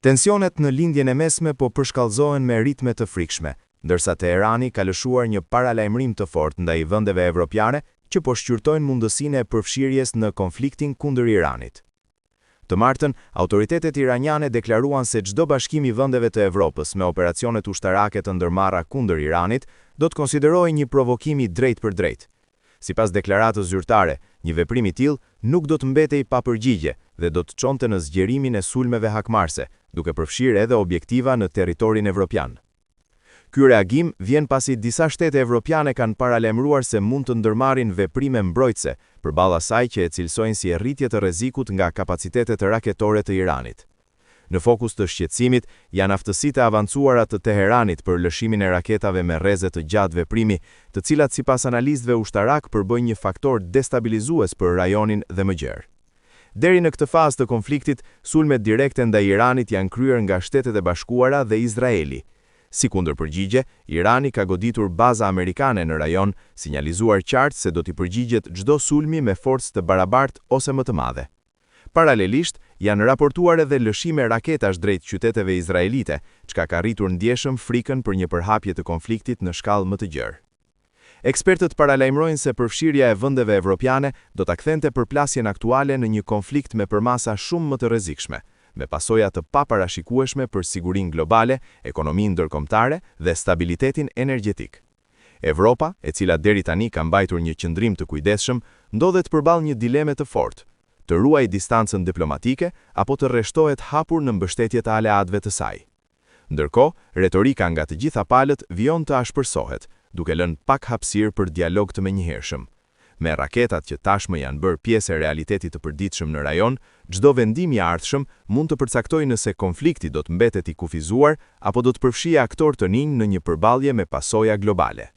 Tensionet në lindjen e mesme po përshkallëzohen me ritme të frikshme, ndërsa Teherani ka lëshuar një paralajmërim të fortë ndaj vendeve evropiane që po shqyrtojnë mundësinë e përfshirjes në konfliktin kundër Iranit. Të martën, autoritetet iraniane deklaruan se çdo bashkim i vendeve të Evropës me operacionet ushtarake të ndërmarra kundër Iranit do të konsiderojë një provokim i drejtë për drejtë. Sipas deklaratës zyrtare, një veprim i tillë nuk do të mbetej pa përgjigje dhe do të çonte në zgjerimin e sulmeve hakmarrëse, duke përfshirë edhe objektiva në territorin evropian. Ky reagim vjen pasi disa shtete evropiane kanë paralajmëruar se mund të ndërmarrin veprime mbrojtëse përballë asaj që e cilësojnë si rritje të rrezikut nga kapacitetet raketore të Iranit. Në fokus të shqetësimit janë aftësitë e avancuara të Teheranit për lëshimin e raketave me rreze të gjatë veprimi, të cilat sipas analistëve ushtarak përbëjnë një faktor destabilizues për rajonin dhe më gjerë. Deri në këtë fazë të konfliktit, sulmet direkte ndaj Iranit janë kryer nga Shtetet e Bashkuara dhe Izraeli. Si kundërpërgjigje, Irani ka goditur baza amerikane në rajon, sinjalizuar qartë se do t'i përgjigjet çdo sulmi me forcë të barabartë ose më të madhe. Paralelisht, janë raportuar edhe lëshime raketash drejt qyteteve izraelite, çka ka rritur ndjeshëm frikën për një përhapje të konfliktit në shkallë më të gjerë. Ekspertët paralajmërojnë se përfshirja e vendeve evropiane do ta kthente përplasjen aktuale në një konflikt me përmasa shumë më të rrezikshme, me pasoja të paparashikueshme për sigurinë globale, ekonominë ndërkombëtare dhe stabilitetin energjetik. Evropa, e cila deri tani ka mbajtur një qëndrim të kujdesshëm, ndodhet përballë një dileme të fortë: të ruaj distancën diplomatike apo të rreshtohet hapur në mbështetje të aleatëve të saj. Ndërkohë, retorika nga të gjitha palët vijon të ashpërsohet, duke lënë pak hapësirë për dialog të menjëhershëm. Me raketat që tashmë janë bërë pjesë e realitetit të përditshëm në rajon, çdo vendim i ardhshëm mund të përcaktojë nëse konflikti do të mbetet i kufizuar apo do të përfshijë aktorë të rinj në një përballje me pasoja globale.